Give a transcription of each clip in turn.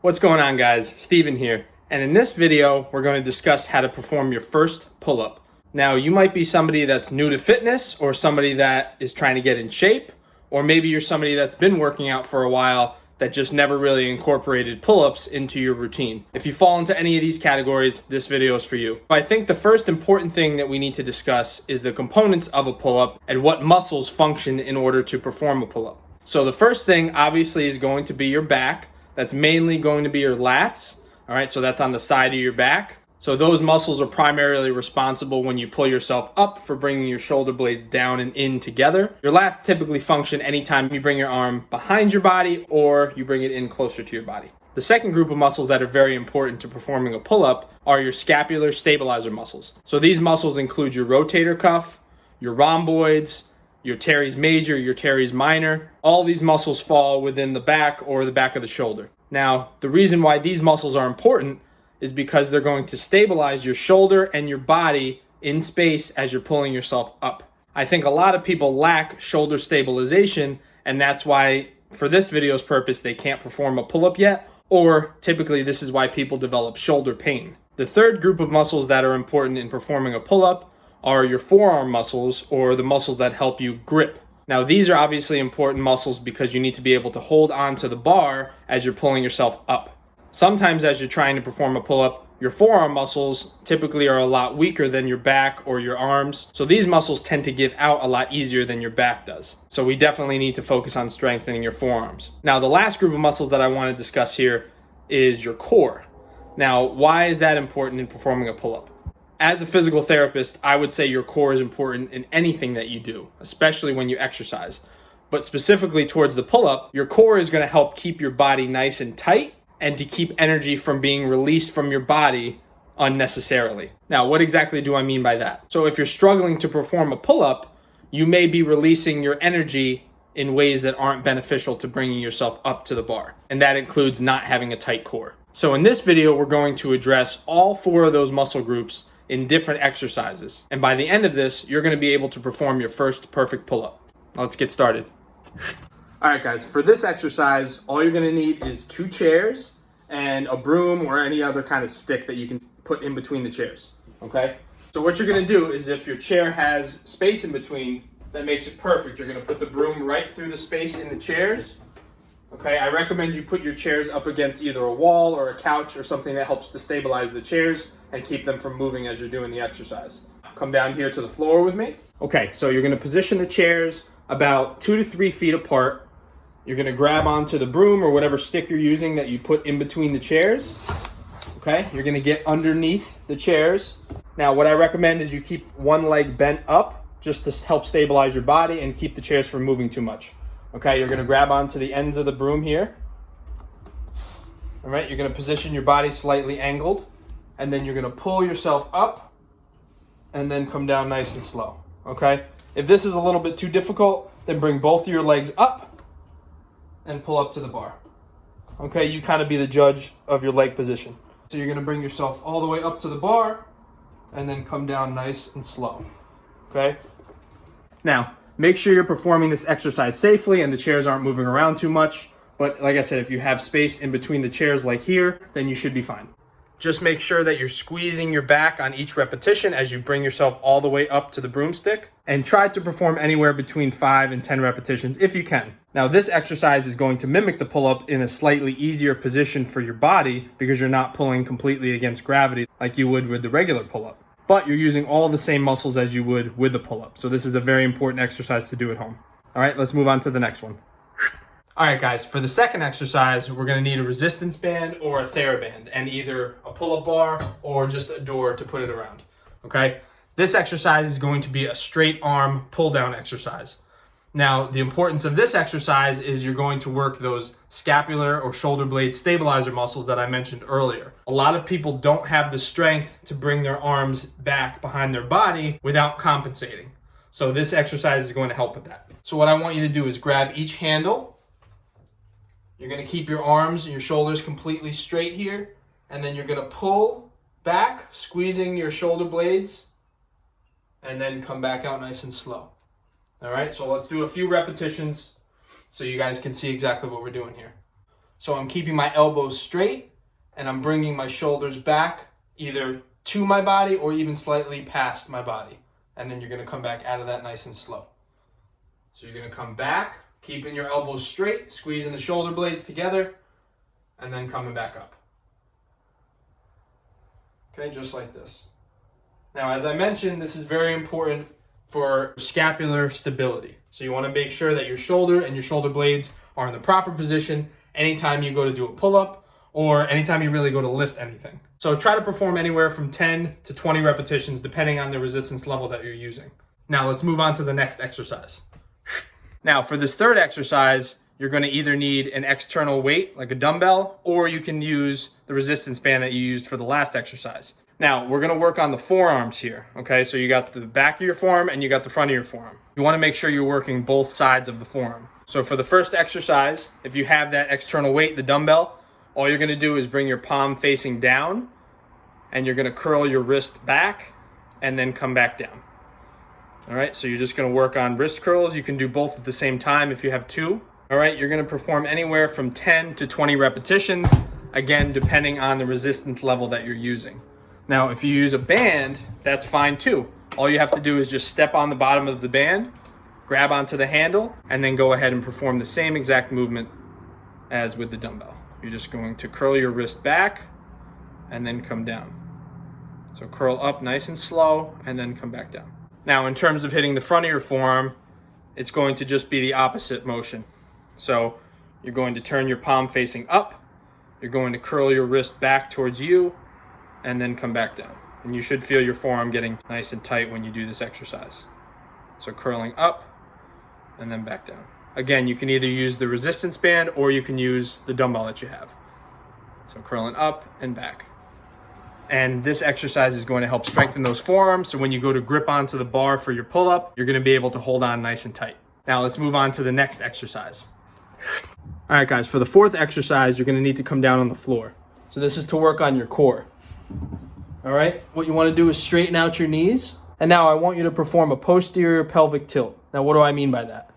What's going on, guys? Steven here, and in this video we're going to discuss how to perform your first pull-up. Now, you might be somebody that's new to fitness or somebody that is trying to get in shape, or maybe you're somebody that's been working out for a while that just never really incorporated pull-ups into your routine. If you fall into any of these categories, this video is for you. I think the first important thing that we need to discuss is the components of a pull-up and what muscles function in order to perform a pull-up. So the first thing obviously is going to be your back. That's mainly going to be your lats. All right, so that's on the side of your back. So those muscles are primarily responsible when you pull yourself up for bringing your shoulder blades down and in together. Your lats typically function anytime you bring your arm behind your body or you bring it in closer to your body. The second group of muscles that are very important to performing a pull-up are your scapular stabilizer muscles. So these muscles include your rotator cuff, your rhomboids, your teres major, your teres minor. All these muscles fall within the back or the back of the shoulder. Now, the reason why these muscles are important is because they're going to stabilize your shoulder and your body in space as you're pulling yourself up. I think a lot of people lack shoulder stabilization, and that's why, for this video's purpose, they can't perform a pull-up yet, or typically this is why people develop shoulder pain. The third group of muscles that are important in performing a pull-up are your forearm muscles, or the muscles that help you grip. Now, these are obviously important muscles because you need to be able to hold on to the bar as you're pulling yourself up. Sometimes as you're trying to perform a pull-up, your forearm muscles typically are a lot weaker than your back or your arms. So these muscles tend to give out a lot easier than your back does. So we definitely need to focus on strengthening your forearms. Now, the last group of muscles that I want to discuss here is your core. Now, why is that important in performing a pull-up? As a physical therapist, I would say your core is important in anything that you do, especially when you exercise. But specifically towards the pull-up, your core is going to help keep your body nice and tight and to keep energy from being released from your body unnecessarily. Now, what exactly do I mean by that? So if you're struggling to perform a pull-up, you may be releasing your energy in ways that aren't beneficial to bringing yourself up to the bar. And that includes not having a tight core. So in this video, we're going to address all four of those muscle groups in different exercises. And by the end of this, you're going to be able to perform your first perfect pull-up. Let's get started. All right, guys, for this exercise, all you're going to need is 2 chairs and a broom or any other kind of stick that you can put in between the chairs, okay? So what you're going to do is, if your chair has space in between, that makes it perfect. You're going to put the broom right through the space in the chairs, okay? I recommend you put your chairs up against either a wall or a couch or something that helps to stabilize the chairs and keep them from moving as you're doing the exercise. Come down here to the floor with me. Okay, so you're going to position the chairs about 2 to 3 feet apart. You're going to grab onto the broom or whatever stick you're using that you put in between the chairs. Okay, you're going to get underneath the chairs. Now, what I recommend is you keep one leg bent up just to help stabilize your body and keep the chairs from moving too much. Okay, you're going to grab onto the ends of the broom here. All right, you're going to position your body slightly angled, and then you're going to pull yourself up and then come down nice and slow. Okay, if this is a little bit too difficult, then bring both of your legs up and pull up to the bar. Okay, you kind of be the judge of your leg position. So you're going to bring yourself all the way up to the bar and then come down nice and slow. Okay, now make sure you're performing this exercise safely and the chairs aren't moving around too much. But like I said, if you have space in between the chairs like here, then you should be fine. Just make sure that you're squeezing your back on each repetition as you bring yourself all the way up to the broomstick, and try to perform anywhere between 5 and 10 repetitions if you can. Now, this exercise is going to mimic the pull-up in a slightly easier position for your body because you're not pulling completely against gravity like you would with the regular pull-up. But you're using all the same muscles as you would with the pull-up. So this is a very important exercise to do at home. All right, let's move on to the next one. All right, guys, for the second exercise, we're going to need a resistance band or a TheraBand and either a pull-up bar or just a door to put it around, okay? This exercise is going to be a straight arm pull-down exercise. Now, the importance of this exercise is you're going to work those scapular or shoulder blade stabilizer muscles that I mentioned earlier. A lot of people don't have the strength to bring their arms back behind their body without compensating. So this exercise is going to help with that. So what I want you to do is grab each handle. You're going to keep your arms and your shoulders completely straight here, and then you're going to pull back, squeezing your shoulder blades, and then come back out nice and slow. All right, so let's do a few repetitions so you guys can see exactly what we're doing here. So I'm keeping my elbows straight and I'm bringing my shoulders back either to my body or even slightly past my body. And then you're gonna come back out of that nice and slow. So you're gonna come back, keeping your elbows straight, squeezing the shoulder blades together, and then coming back up. Okay, just like this. Now, as I mentioned, this is very important for scapular stability. So you wanna make sure that your shoulder and your shoulder blades are in the proper position anytime you go to do a pull-up or anytime you really go to lift anything. So try to perform anywhere from 10 to 20 repetitions depending on the resistance level that you're using. Now let's move on to the next exercise. Now for this third exercise, you're gonna either need an external weight like a dumbbell, or you can use the resistance band that you used for the last exercise. Now we're gonna work on the forearms here, okay? So you got the back of your forearm and you got the front of your forearm. You wanna make sure you're working both sides of the forearm. So for the first exercise, if you have that external weight, the dumbbell, all you're gonna do is bring your palm facing down and you're gonna curl your wrist back and then come back down. All right, so you're just gonna work on wrist curls. You can do both at the same time if you have two. All right, you're gonna perform anywhere from 10 to 20 repetitions, again, depending on the resistance level that you're using. Now, if you use a band, that's fine too. All you have to do is just step on the bottom of the band, grab onto the handle, and then go ahead and perform the same exact movement as with the dumbbell. You're just going to curl your wrist back and then come down. So curl up nice and slow and then come back down. Now, in terms of hitting the front of your forearm, it's going to just be the opposite motion. So you're going to turn your palm facing up, you're going to curl your wrist back towards you, and then come back down. And you should feel your forearm getting nice and tight when you do this exercise. So curling up and then back down. Again, you can either use the resistance band or you can use the dumbbell that you have. So curling up and back. And this exercise is going to help strengthen those forearms. So when you go to grip onto the bar for your pull-up, you're going to be able to hold on nice and tight. Now let's move on to the next exercise. All right, guys, for the fourth exercise, you're going to need to come down on the floor. So this is to work on your core. All right, what you want to do is straighten out your knees. And now I want you to perform a posterior pelvic tilt. Now, what do I mean by that?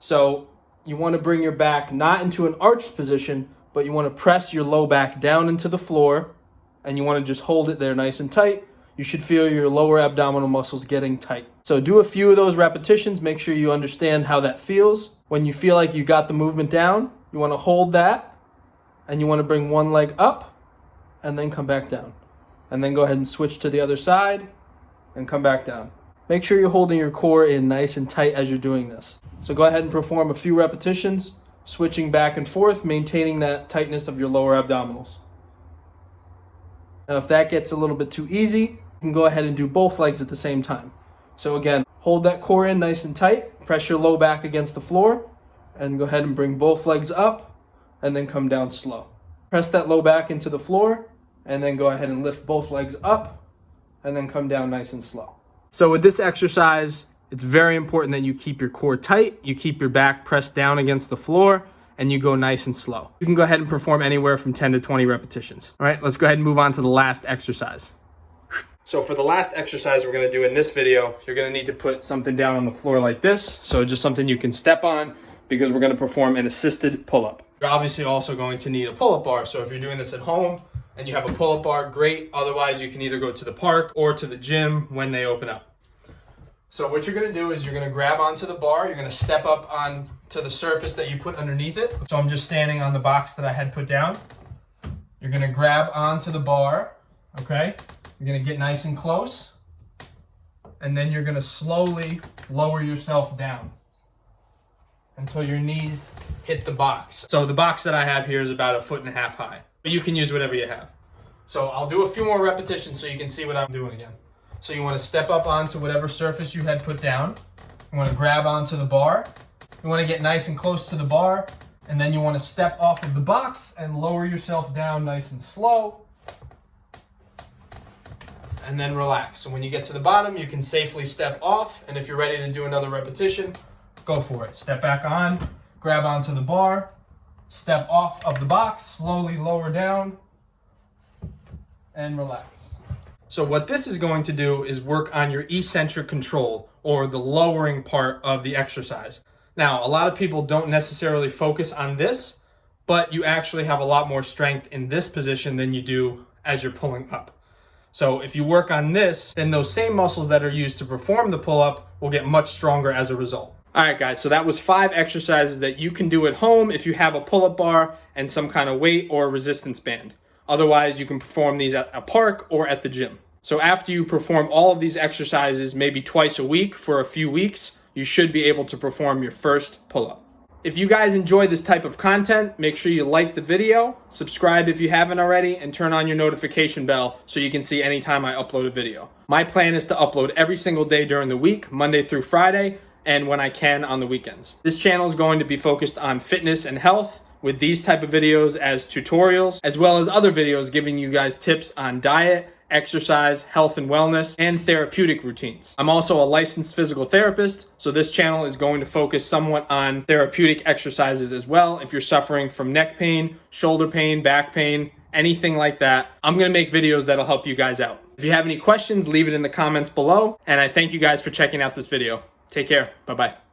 So you want to bring your back not into an arched position, but you want to press your low back down into the floor, and you want to just hold it there nice and tight. You should feel your lower abdominal muscles getting tight. So do a few of those repetitions. Make sure you understand how that feels. When you feel like you got the movement down, you want to hold that, and you want to bring one leg up, and then come back down. And then go ahead and switch to the other side, and come back down. Make sure you're holding your core in nice and tight as you're doing this. So go ahead and perform a few repetitions, switching back and forth, maintaining that tightness of your lower abdominals. Now, if that gets a little bit too easy, you can go ahead and do both legs at the same time. So again, hold that core in nice and tight, press your low back against the floor, and go ahead and bring both legs up, and then come down slow. Press that low back into the floor, and then go ahead and lift both legs up, and then come down nice and slow. So with this exercise, it's very important that you keep your core tight, you keep your back pressed down against the floor, and you go nice and slow. You can go ahead and perform anywhere from 10 to 20 repetitions. All right, let's go ahead and move on to the last exercise. So for the last exercise we're gonna do in this video, you're gonna need to put something down on the floor like this. So just something you can step on, because we're gonna perform an assisted pull-up. You're obviously also going to need a pull-up bar. So if you're doing this at home and you have a pull-up bar, great. Otherwise, you can either go to the park or to the gym when they open up. So what you're gonna do is you're gonna grab onto the bar, you're gonna step up onto the surface that you put underneath it. So I'm just standing on the box that I had put down. You're gonna grab onto the bar, okay? You're gonna get nice and close, and then you're gonna slowly lower yourself down until your knees hit the box. So the box that I have here is about 1.5 feet high, but you can use whatever you have. So I'll do a few more repetitions so you can see what I'm doing again. So you want to step up onto whatever surface you had put down. You want to grab onto the bar. You want to get nice and close to the bar, and then you want to step off of the box and lower yourself down nice and slow, and then relax. So when you get to the bottom, you can safely step off, and if you're ready to do another repetition, go for it. Step back on, grab onto the bar, step off of the box, slowly lower down, and relax. So what this is going to do is work on your eccentric control, or the lowering part of the exercise. Now, a lot of people don't necessarily focus on this, but you actually have a lot more strength in this position than you do as you're pulling up. So if you work on this, then those same muscles that are used to perform the pull-up will get much stronger as a result. All right, guys, so that was 5 exercises that you can do at home if you have a pull-up bar and some kind of weight or resistance band. Otherwise, you can perform these at a park or at the gym. So after you perform all of these exercises, maybe twice a week for a few weeks, you should be able to perform your first pull-up. If you guys enjoy this type of content, make sure you like the video, subscribe if you haven't already, and turn on your notification bell so you can see anytime I upload a video. My plan is to upload every single day during the week, Monday through Friday, and when I can on the weekends. This channel is going to be focused on fitness and health, with these type of videos as tutorials, as well as other videos giving you guys tips on diet, exercise, health and wellness, and therapeutic routines. I'm also a licensed physical therapist, so this channel is going to focus somewhat on therapeutic exercises as well. If you're suffering from neck pain, shoulder pain, back pain, anything like that, I'm gonna make videos that'll help you guys out. If you have any questions, leave it in the comments below, and I thank you guys for checking out this video. Take care, bye-bye.